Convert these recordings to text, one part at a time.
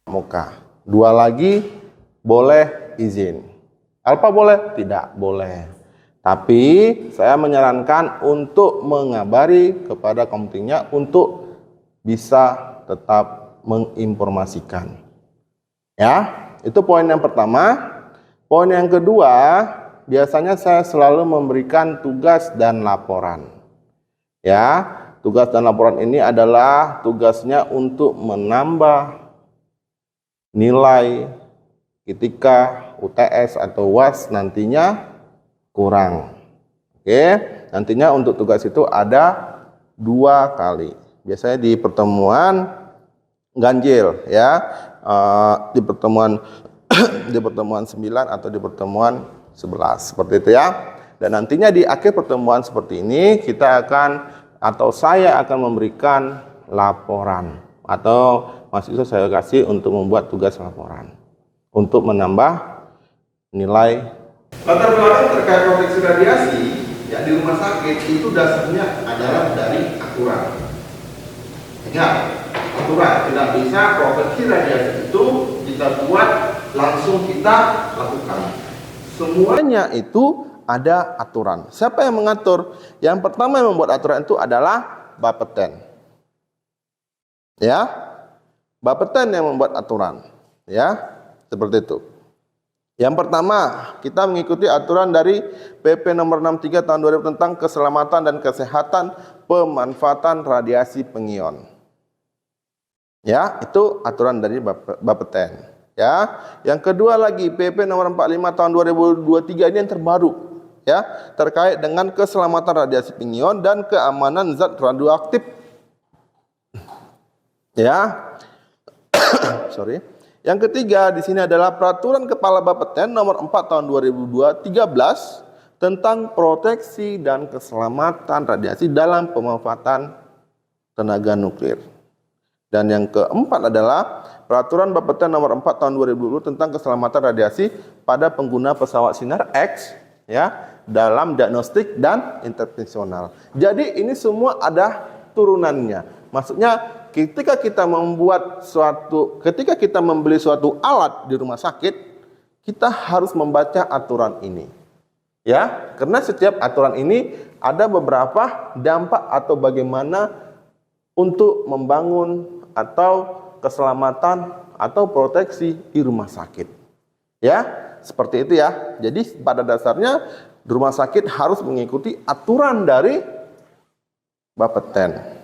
pramuka. 2 lagi boleh izin. Alfa boleh? Tidak boleh. Tapi saya menyarankan untuk mengabari kepada komtingnya untuk bisa tetap menginformasikan. Ya, itu poin yang pertama. Poin yang kedua, biasanya saya selalu memberikan tugas dan laporan. Ya, tugas dan laporan ini adalah tugasnya untuk menambah nilai ketika UTS atau UAS nantinya kurang. Oke, nantinya untuk tugas itu ada 2 kali. Biasanya di pertemuan ganjil ya, di pertemuan di pertemuan 9 atau di pertemuan 11 seperti itu ya. Dan nantinya di akhir pertemuan seperti ini kita akan atau saya akan memberikan laporan atau mahasiswa saya kasih untuk membuat tugas laporan untuk menambah nilai. Latar belakang terkait proteksi radiasi ya di rumah sakit itu dasarnya adalah dari aturan. Ya, aturan, tidak bisa proteksi radiasi itu kita buat langsung kita lakukan. Semuanya itu ada aturan. Siapa yang mengatur? Yang pertama yang membuat aturan itu adalah Bapeten. Ya, Bapeten yang membuat aturan. Ya, seperti itu. Yang pertama, kita mengikuti aturan dari PP nomor 63 tahun 2000 tentang keselamatan dan kesehatan pemanfaatan radiasi pengion. Ya, itu aturan dari Bapeten. Ya, yang kedua lagi PP nomor 45 tahun 2023 ini yang terbaru. Ya, terkait dengan keselamatan radiasi pengion dan keamanan zat radioaktif. Ya. Sorry. Yang ketiga di sini adalah Peraturan Kepala Bapeten nomor 4 tahun 2013 tentang proteksi dan keselamatan radiasi dalam pemanfaatan tenaga nuklir. Dan yang keempat adalah Peraturan Bapeten nomor 4 tahun 2020 tentang keselamatan radiasi pada pengguna pesawat sinar X ya dalam diagnostik dan intervensional. Jadi ini semua ada turunannya. Maksudnya ketika kita membeli suatu alat di rumah sakit, kita harus membaca aturan ini. Ya, karena setiap aturan ini ada beberapa dampak atau bagaimana untuk membangun atau keselamatan atau proteksi di rumah sakit. Ya, seperti itu ya. Jadi pada dasarnya rumah sakit harus mengikuti aturan dari Bapeten.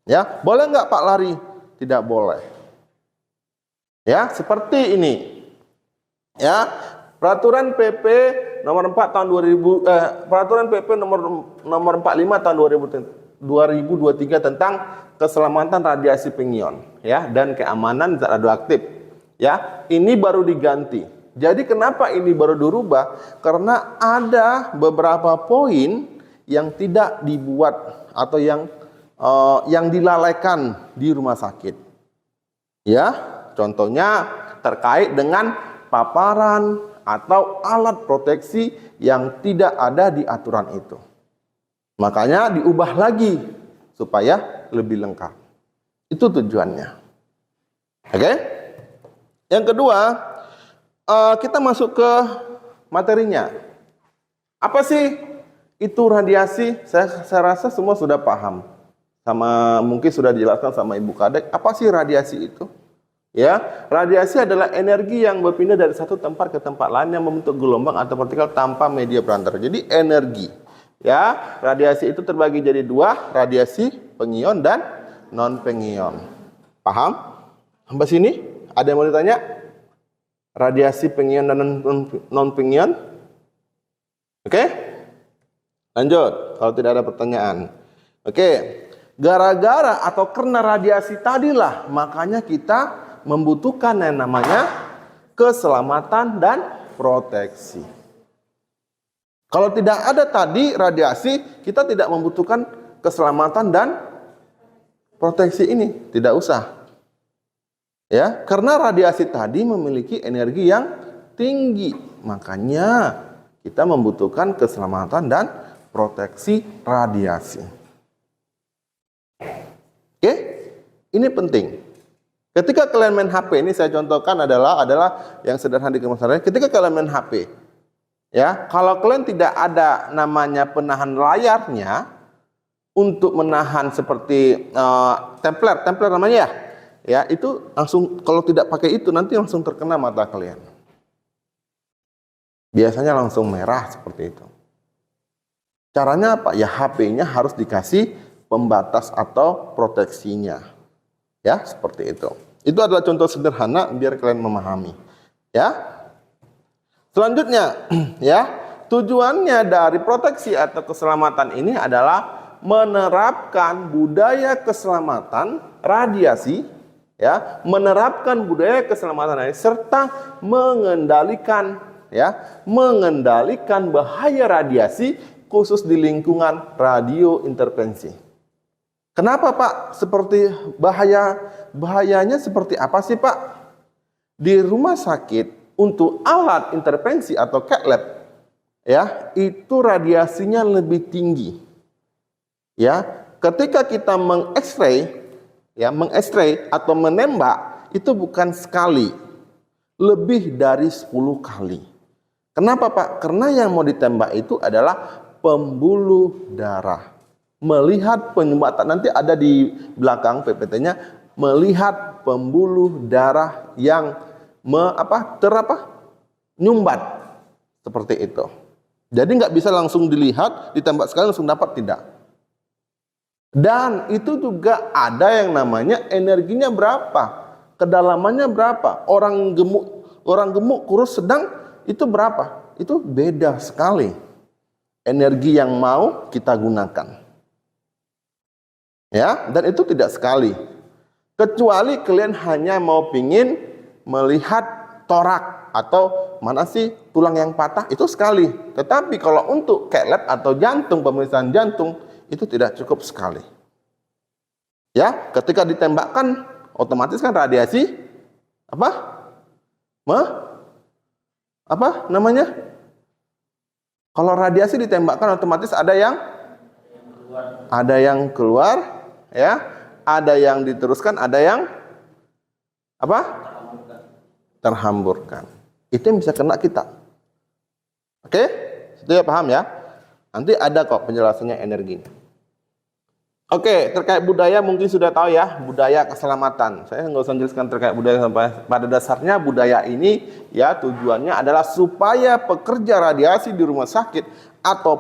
Ya, boleh nggak Pak lari? Tidak boleh. Ya, seperti ini. Ya, Peraturan PP nomor 4 tahun 2000 Peraturan PP nomor 45 tahun 2023 tentang keselamatan radiasi pengion ya dan keamanan zat radioaktif. Ya, ini baru diganti. Jadi kenapa ini baru dirubah? Karena ada beberapa poin yang tidak dibuat atau yang dilalaikan di rumah sakit. Ya, contohnya terkait dengan paparan atau alat proteksi yang tidak ada di aturan itu. Makanya diubah lagi supaya lebih lengkap. Itu tujuannya. Oke? Yang kedua, kita masuk ke materinya. Apa sih itu radiasi? Saya rasa semua sudah paham. Sama mungkin sudah dijelaskan sama Ibu Kadek, apa sih radiasi itu? Ya, radiasi adalah energi yang berpindah dari satu tempat ke tempat lain yang membentuk gelombang atau partikel tanpa media perantara. Jadi energi. Ya, radiasi itu terbagi jadi 2, radiasi pengion dan non pengion. Paham? Sampai sini ada yang mau ditanya? Radiasi pengion dan non pengion? Oke? Lanjut kalau tidak ada pertanyaan. Oke. Gara-gara atau karena radiasi tadilah makanya kita membutuhkan yang namanya keselamatan dan proteksi. Kalau tidak ada tadi radiasi, kita tidak membutuhkan keselamatan dan proteksi ini, tidak usah. Ya, karena radiasi tadi memiliki energi yang tinggi, makanya kita membutuhkan keselamatan dan proteksi radiasi. Oke, ini penting. Ketika kalian main HP, ini saya contohkan adalah yang sederhana di masyarakat. Ketika kalian main HP, ya, kalau kalian tidak ada namanya penahan layarnya untuk menahan seperti templer namanya ya, itu langsung kalau tidak pakai itu nanti langsung terkena mata kalian. Biasanya langsung merah seperti itu. Caranya apa? Ya HP-nya harus dikasih pembatas atau proteksinya. Ya, seperti itu. Itu adalah contoh sederhana biar kalian memahami. Ya. Selanjutnya, ya, tujuannya dari proteksi atau keselamatan ini adalah menerapkan budaya keselamatan radiasi, ya, menerapkan budaya keselamatan radiasi serta mengendalikan bahaya radiasi khusus di lingkungan radio intervensi. Kenapa Pak? Seperti bahayanya seperti apa sih Pak? Di rumah sakit untuk alat intervensi atau cath lab, ya, itu radiasinya lebih tinggi. Ya, ketika kita mengekstray atau menembak itu bukan sekali, lebih dari 10 kali. Kenapa Pak? Karena yang mau ditembak itu adalah pembuluh darah. Melihat penyumbatan, nanti ada di belakang PPT-nya, melihat pembuluh darah yang nyumbat seperti itu. Jadi nggak bisa langsung dilihat, ditembak sekali langsung dapat, tidak. Dan itu juga ada yang namanya energinya berapa, kedalamannya berapa. Orang gemuk, kurus, sedang itu berapa? Itu beda sekali energi yang mau kita gunakan. Ya, dan itu tidak sekali. Kecuali kalian hanya mau pingin melihat torak atau mana sih tulang yang patah, itu sekali. Tetapi kalau untuk cath lab atau jantung, pemeriksaan jantung, itu tidak cukup sekali. Ya, ketika ditembakkan otomatis kan radiasi kalau radiasi ditembakkan otomatis ada yang keluar, ya, ada yang diteruskan, ada yang terhamburkan. Itu yang bisa kena kita. Oke? Itu ya, paham ya? Nanti ada kok penjelasannya energinya. Oke, terkait budaya mungkin sudah tahu ya, budaya keselamatan. Saya nggak usah jelaskan terkait budaya, sampai pada dasarnya budaya ini ya tujuannya adalah supaya pekerja radiasi di rumah sakit atau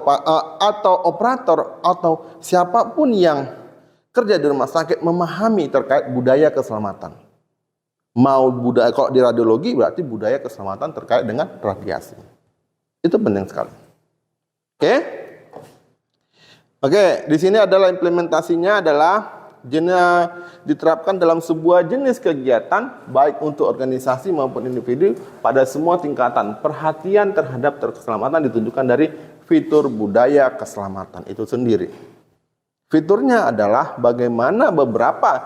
operator atau siapapun yang kerja di rumah sakit memahami terkait budaya keselamatan. Mau budaya, kalau di radiologi berarti budaya keselamatan terkait dengan radiasi. Itu penting sekali. Oke, di sini adalah implementasinya adalah diterapkan dalam sebuah jenis kegiatan baik untuk organisasi maupun individu pada semua tingkatan. Perhatian terhadap keselamatan ditunjukkan dari fitur budaya keselamatan itu sendiri. Fiturnya adalah bagaimana beberapa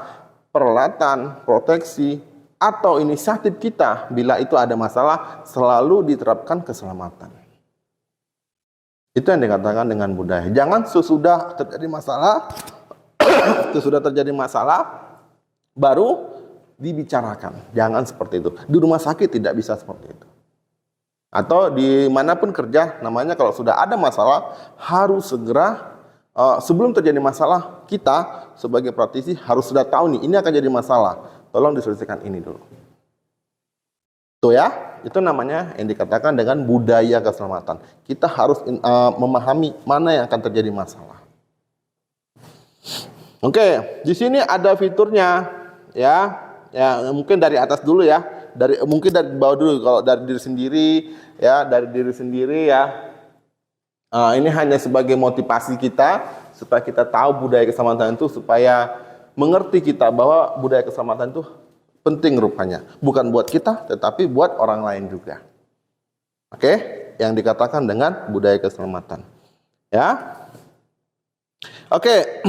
peralatan, proteksi, atau inisiatif kita bila itu ada masalah selalu diterapkan keselamatan. Itu yang dikatakan dengan budaya. Jangan sesudah terjadi masalah baru dibicarakan. Jangan seperti itu. Di rumah sakit tidak bisa seperti itu. Atau dimanapun kerja, namanya kalau sudah ada masalah harus segera sebelum terjadi masalah, kita sebagai praktisi harus sudah tahu nih, ini akan jadi masalah. Tolong diselesaikan ini dulu. Tuh ya, itu namanya yang dikatakan dengan budaya keselamatan. Kita harus memahami mana yang akan terjadi masalah. Oke, di sini ada fiturnya, ya mungkin dari atas dulu ya, mungkin dari bawah dulu. Kalau dari diri sendiri ya. Ini hanya sebagai motivasi kita supaya kita tahu budaya keselamatan itu, supaya mengerti kita bahwa budaya keselamatan itu penting rupanya, bukan buat kita tetapi buat orang lain juga. Oke, yang dikatakan dengan budaya keselamatan. Ya. Oke.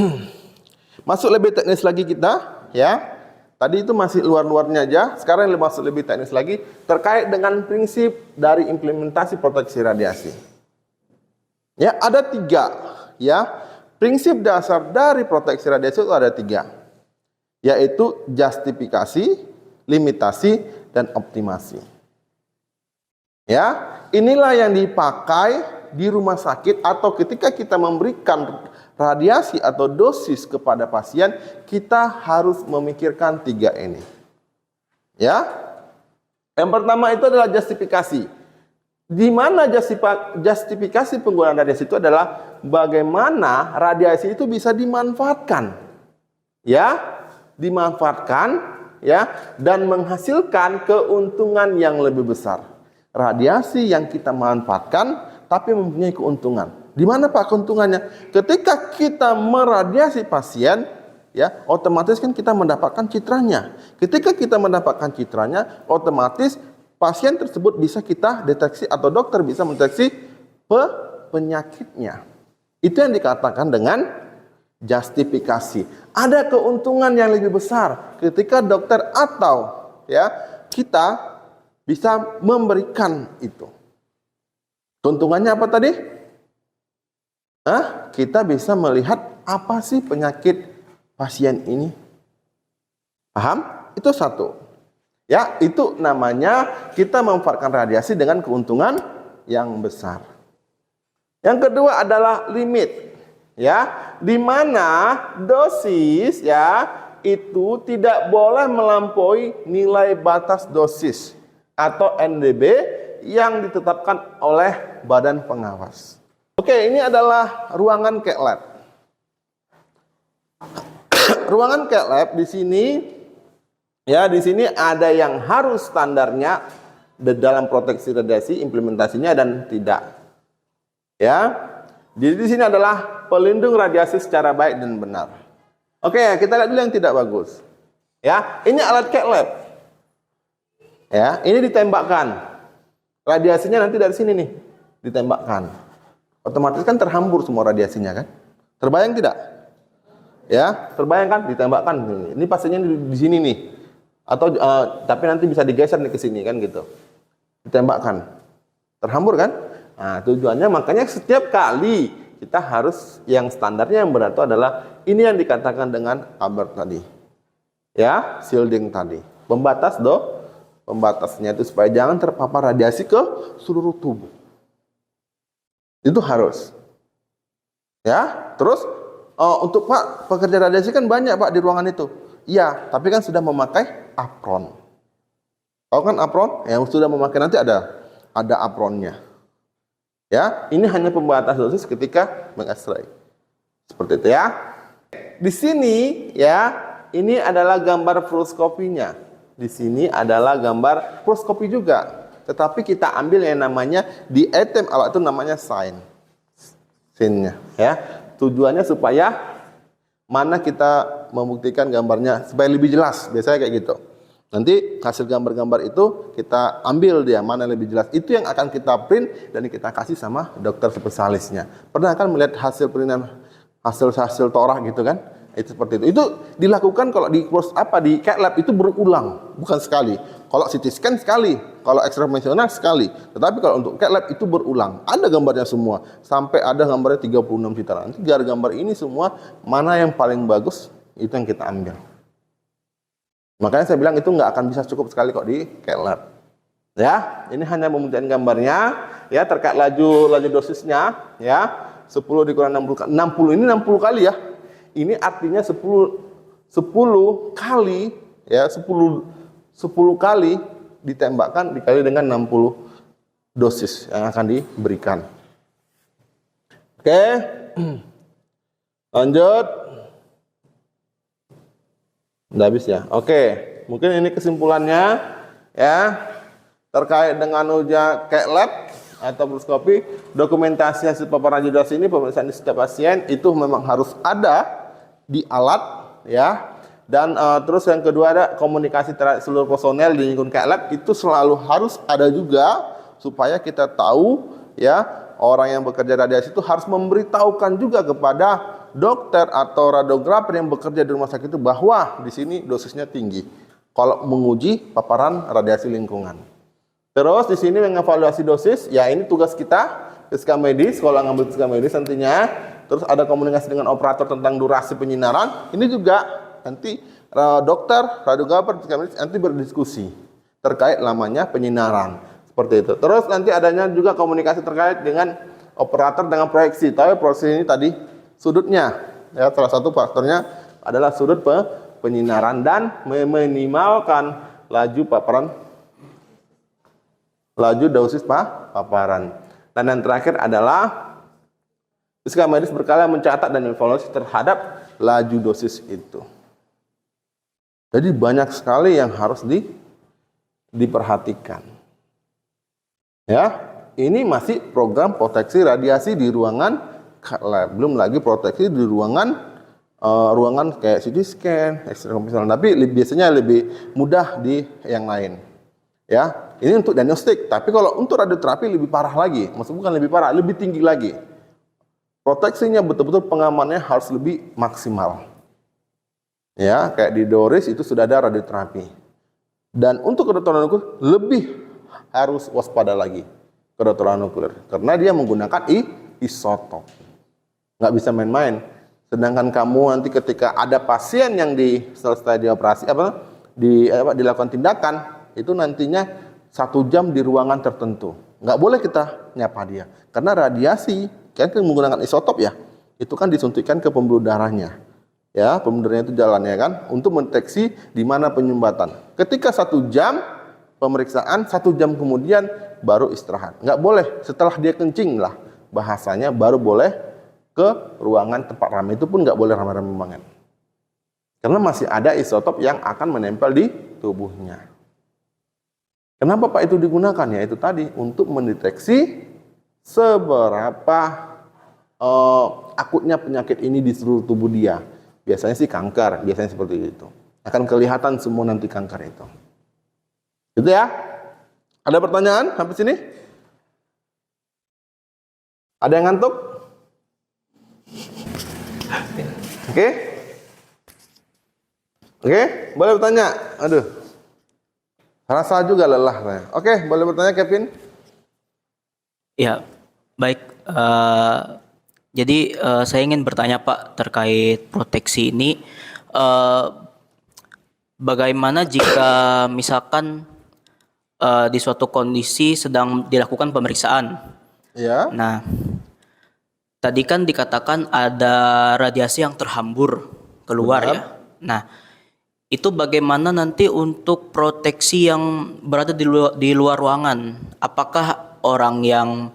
Masuk lebih teknis lagi kita, ya. Tadi itu masih luar-luarnya aja, sekarang masuk lebih teknis lagi terkait dengan prinsip dari implementasi proteksi radiasi. Ya, ada 3, ya. Prinsip dasar dari proteksi radiasi itu ada 3. Yaitu justifikasi, limitasi, dan optimasi. Ya, inilah yang dipakai di rumah sakit atau ketika kita memberikan radiasi atau dosis kepada pasien, kita harus memikirkan 3 ini. Ya. Yang pertama itu adalah justifikasi. Di mana justifikasi penggunaan radiasi itu adalah bagaimana radiasi itu bisa dimanfaatkan. Ya, dimanfaatkan ya dan menghasilkan keuntungan yang lebih besar. Radiasi yang kita manfaatkan tapi mempunyai keuntungan. Di mana Pak keuntungannya? Ketika kita meradiasi pasien, ya, otomatis kan kita mendapatkan citranya. Ketika kita mendapatkan citranya, otomatis pasien tersebut bisa kita deteksi atau dokter bisa mendeteksi penyakitnya. Itu yang dikatakan dengan justifikasi. Ada keuntungan yang lebih besar ketika dokter atau ya kita bisa memberikan itu. Keuntungannya apa tadi? Kita bisa melihat apa sih penyakit pasien ini. Paham? Itu satu. Ya, itu namanya kita memanfaatkan radiasi dengan keuntungan yang besar. Yang kedua adalah limit. Ya, di mana dosis ya itu tidak boleh melampaui nilai batas dosis atau NDB yang ditetapkan oleh badan pengawas. Oke, ini adalah ruangan CAT lab. Ruangan CAT lab di sini ya, di sini ada yang harus standarnya dalam proteksi radiasi, implementasinya dan tidak. Ya. Jadi di sini adalah pelindung radiasi secara baik dan benar. Oke, kita lihat dulu yang tidak bagus. Ya, ini alat CAT lab. Ya, ini ditembakkan. Radiasinya nanti dari sini nih, ditembakkan. Otomatis kan terhambur semua radiasinya kan? Terbayang tidak? Ya, terbayang kan? Ditembakkan. Ini pasiennya di sini nih. Atau tapi nanti bisa digeser nih ke sini kan gitu. Ditembakkan. Terhambur kan? Nah, tujuannya makanya setiap kali kita harus yang standarnya yang benar itu adalah ini yang dikatakan dengan cover tadi. Ya, shielding tadi. Pembatasnya itu supaya jangan terpapar radiasi ke seluruh tubuh. Itu harus. Ya, terus untuk Pak, pekerja radiasi kan banyak Pak di ruangan itu. Iya, tapi kan sudah memakai apron. Tahu kan apron? Yang sudah memakai nanti ada apronnya. Ya, ini hanya pembatas dosis ketika meng-X-ray. Seperti itu ya. Di sini ya, ini adalah gambar fluoroskopinya. Di sini adalah gambar fluoroskopi juga. Tetapi kita ambil yang namanya di item alat itu namanya sign-nya ya. Tujuannya supaya mana kita membuktikan gambarnya supaya lebih jelas. Biasanya kayak gitu. Nanti hasil gambar-gambar itu kita ambil dia mana lebih jelas. Itu yang akan kita print dan kita kasih sama dokter spesialisnya. Pernah kan melihat hasil printan hasil torah gitu kan? Itu seperti itu. Itu dilakukan kalau di CAT lab itu berulang, bukan sekali. Kalau CT scan sekali, kalau X-ray konvensional sekali. Tetapi kalau untuk CAT lab itu berulang. Ada gambarnya semua. Sampai ada gambarnya 36 citaran. Nanti dari gambar ini semua mana yang paling bagus itu yang kita ambil. Makanya saya bilang itu nggak akan bisa cukup sekali kok di CAT lab. Ya, ini hanya membuktikan gambarnya ya terkait laju dosisnya ya. 10 dikurang 60 ini 60 kali ya. Ini artinya 10 kali ya 10 kali ditembakkan dikali dengan 60 dosis yang akan diberikan. Oke. Lanjut. Udah habis ya. Oke. Mungkin ini kesimpulannya ya terkait dengan uji CAT lab atau fluoroskopi. Dokumentasi hasil paparan radiasi ini pemeriksaan di setiap pasien itu memang harus ada di alat ya. Dan terus yang kedua ada komunikasi terhadap seluruh personel di lingkungan CAT lab itu selalu harus ada juga supaya kita tahu ya orang yang bekerja radiasi itu harus memberitahukan juga kepada dokter atau radiografer yang bekerja di rumah sakit itu bahwa di sini dosisnya tinggi kalau menguji paparan radiasi lingkungan. Terus di sini mengevaluasi dosis, ya ini tugas kita fisika medis, kalau ngambil fisika medis nantinya. Terus ada komunikasi dengan operator tentang durasi penyinaran. Ini juga nanti dokter, radiografer, psikiatris nanti berdiskusi terkait lamanya penyinaran seperti itu. Terus nanti adanya juga komunikasi terkait dengan operator dengan proyeksi. Tahu proses ini tadi sudutnya, ya salah satu faktornya adalah sudut penyinaran dan meminimalkan laju dosis paparan. Dan yang terakhir adalah fisika medis berkala mencatat dan evaluasi terhadap laju dosis itu. Jadi banyak sekali yang harus diperhatikan. Ya, ini masih program proteksi radiasi di ruangan lab. Belum lagi proteksi di ruangan kayak CT scan, X-ray konvensional. Tapi biasanya lebih mudah di yang lain. Ya, ini untuk diagnostik. Tapi kalau untuk radioterapi lebih parah lagi. Maksudnya bukan lebih parah, lebih tinggi lagi. Proteksinya betul-betul pengamanannya harus lebih maksimal. Ya, kayak di Doris itu sudah ada radioterapi. Dan untuk kedokteran nuklir lebih harus waspada lagi kedokteran nuklir karena dia menggunakan isotop. Nggak bisa main-main. Sedangkan kamu nanti ketika ada pasien yang selesai dioperasi dilakukan tindakan itu nantinya 1 jam di ruangan tertentu. Nggak boleh kita nyapa dia karena radiasi kan menggunakan isotop ya. Itu kan disuntikkan ke pembuluh darahnya. Ya, pembuluh darahnya itu jalannya kan untuk mendeteksi di mana penyumbatan. Ketika 1 jam pemeriksaan, 1 jam kemudian baru istirahat. Nggak boleh setelah dia kencing lah bahasanya baru boleh ke ruangan tempat ramai, itu pun nggak boleh ramai-ramai banget. Karena masih ada isotop yang akan menempel di tubuhnya. Kenapa Pak itu digunakan? Ya itu tadi untuk mendeteksi seberapa akutnya penyakit ini di seluruh tubuh dia. Biasanya sih kanker, biasanya seperti itu. Akan kelihatan semua nanti kanker itu. Gitu ya. Ada pertanyaan sampai sini? Ada yang ngantuk? Oke? Oke, boleh bertanya. Aduh. Rasa juga lelah saya. Oke, boleh bertanya Kevin? Ya, baik. Jadi saya ingin bertanya Pak terkait proteksi ini. Bagaimana jika misalkan di suatu kondisi sedang dilakukan pemeriksaan? Ya. Nah, tadi kan dikatakan ada radiasi yang terhambur keluar. Benar. Ya. Nah, itu bagaimana nanti untuk proteksi yang berada di luar ruangan? Apakah orang yang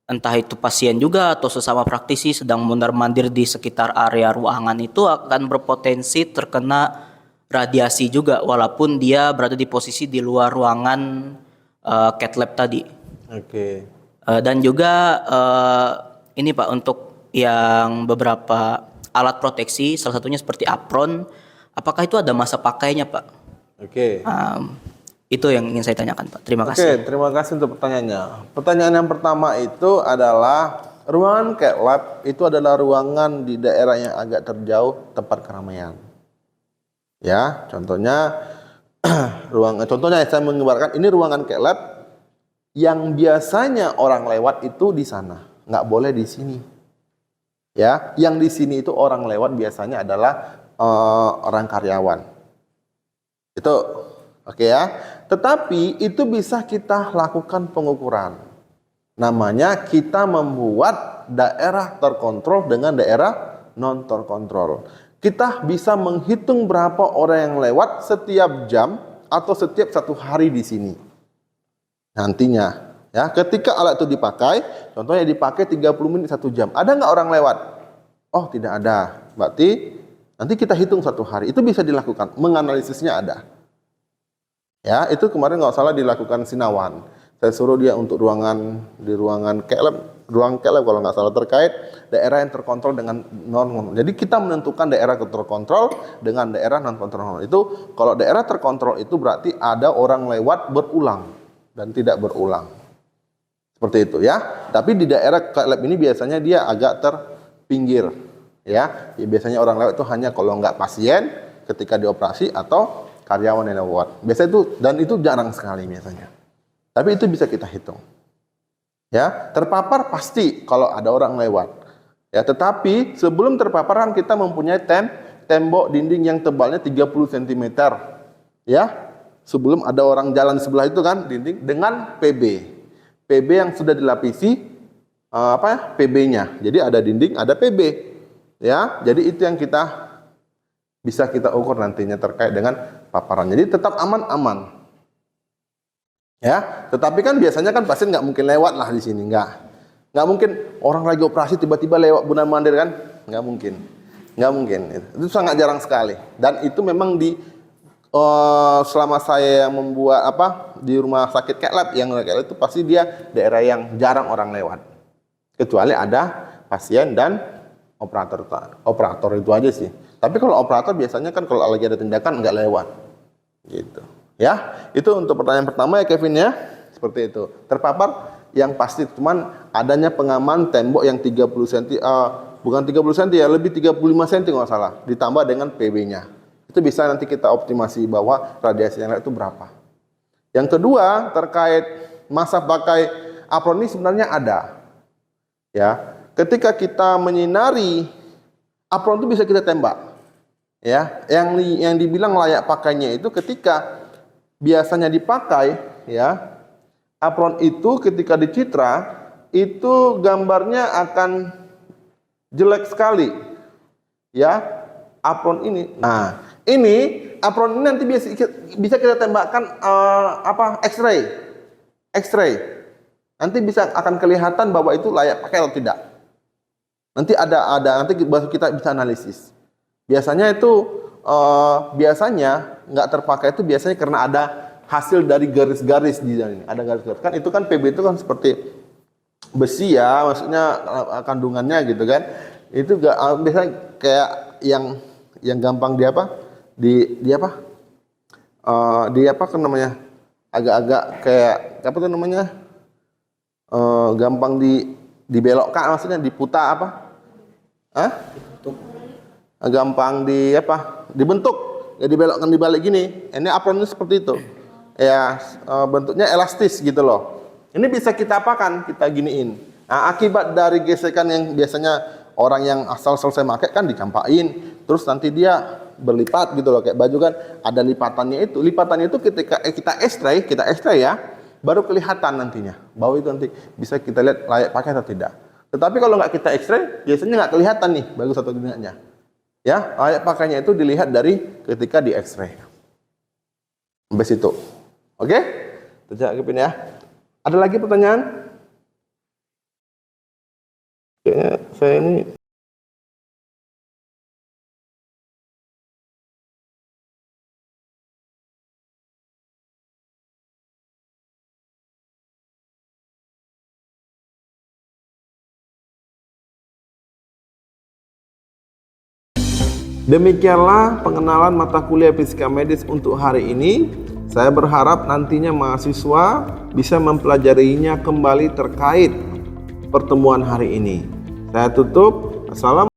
entah itu pasien juga atau sesama praktisi sedang mondar-mandir di sekitar area ruangan itu akan berpotensi terkena radiasi juga walaupun dia berada di posisi di luar ruangan cath lab tadi. Oke. Dan juga ini Pak untuk yang beberapa alat proteksi salah satunya seperti apron, apakah itu ada masa pakainya Pak? Oke. Itu yang ingin saya tanyakan Pak. Terima kasih. Oke, terima kasih untuk pertanyaannya. Pertanyaan yang pertama itu adalah ruangan cath lab itu adalah ruangan di daerah yang agak terjauh tempat keramaian. Ya, contohnya contohnya saya menggambarkan ini ruangan cath lab yang biasanya orang lewat itu di sana, nggak boleh di sini. Ya, yang di sini itu orang lewat biasanya adalah orang karyawan. Itu oke ya. Tetapi itu bisa kita lakukan pengukuran. Namanya kita membuat daerah terkontrol dengan daerah non terkontrol. Kita bisa menghitung berapa orang yang lewat setiap jam atau setiap 1 hari di sini. Nantinya, ya, ketika alat itu dipakai, contohnya dipakai 30 menit 1 jam. Ada nggak orang lewat? Oh, tidak ada. Berarti nanti kita hitung 1 hari. Itu bisa dilakukan. Menganalisisnya ada. Ya, itu kemarin nggak salah dilakukan Sinawan. Saya suruh dia untuk di ruangan ruang cath lab kalau nggak salah terkait daerah yang terkontrol dengan non. Jadi kita menentukan daerah terkontrol dengan daerah non kontrol. Itu kalau daerah terkontrol itu berarti ada orang lewat berulang dan tidak berulang. Seperti itu ya. Tapi di daerah cath lab ini biasanya dia agak terpinggir. Ya, biasanya orang lewat itu hanya kalau nggak pasien ketika dioperasi atau karyawan yang lewat. Biasanya itu, dan itu jarang sekali biasanya. Tapi itu bisa kita hitung. Ya, terpapar pasti kalau ada orang lewat. Ya, tetapi sebelum terpapar kan kita mempunyai tembok dinding yang tebalnya 30 cm. Ya. Sebelum ada orang jalan di sebelah itu kan dinding dengan PB. PB yang sudah dilapisi PB-nya. Jadi ada dinding, ada PB. Ya. Jadi itu yang bisa kita ukur nantinya terkait dengan paparan. Jadi tetap aman-aman. Ya, tetapi kan biasanya kan pasien nggak mungkin lewat lah di sini, nggak mungkin orang lagi operasi tiba-tiba lewat mondar-mandir kan, nggak mungkin, itu sangat jarang sekali. Dan itu memang selama saya yang membuat di rumah sakit Cath Lab itu pasti dia daerah yang jarang orang lewat, kecuali ada pasien dan operator itu aja sih. Tapi kalau operator biasanya kan kalau lagi ada tindakan nggak lewat, gitu. Ya, itu untuk pertanyaan pertama ya Kevin ya, seperti itu. Terpapar yang pasti cuman adanya pengaman tembok yang 30 cm, bukan 30 cm ya, lebih 35 cm kalau nggak salah, ditambah dengan PB-nya. Itu bisa nanti kita optimasi bahwa radiasi yang lain itu berapa. Yang kedua terkait masa pakai apron ini sebenarnya ada. Ya, ketika kita menyinari apron itu bisa kita tembak. Ya, yang dibilang layak pakainya itu ketika biasanya dipakai ya, apron itu ketika dicitra itu gambarnya akan jelek sekali. Ya, apron ini. Nah, ini apron ini nanti bisa kita tembakkan X-ray. Nanti akan kelihatan bahwa itu layak pakai atau tidak. Nanti nanti baru kita bisa analisis. Biasanya itu biasanya nggak terpakai itu biasanya karena ada hasil dari garis-garis di dalam ini. Ada garis-garis kan itu kan PB itu kan seperti besi ya, maksudnya kandungannya gitu kan. Itu biasanya kayak yang gampang di agak-agak kayak apa tuh namanya, gampang dibelokkan, maksudnya diputar gampang dibentuk ya, dibelokkan dibalik gini. Ini apronnya seperti itu ya, bentuknya elastis gitu loh. Ini bisa kita kita giniin. Nah, akibat dari gesekan yang biasanya orang yang asal selesai pakai kan dicampain, terus nanti dia berlipat gitu loh, kayak baju kan ada lipatannya itu ketika kita ekstray ya, baru kelihatan nantinya bahwa itu nanti bisa kita lihat layak pakai atau tidak. Tetapi kalau nggak kita ekstray biasanya nggak kelihatan nih bagus atau tidaknya ya. Layak pakainya itu dilihat dari ketika di ekstray. Sampai situ. Oke? Terjawab ya. Ada lagi pertanyaan? Kayaknya saya ini demikianlah pengenalan mata kuliah fisika medis untuk hari ini. Saya berharap nantinya mahasiswa bisa mempelajarinya kembali terkait pertemuan hari ini. Saya tutup. Assalamualaikum.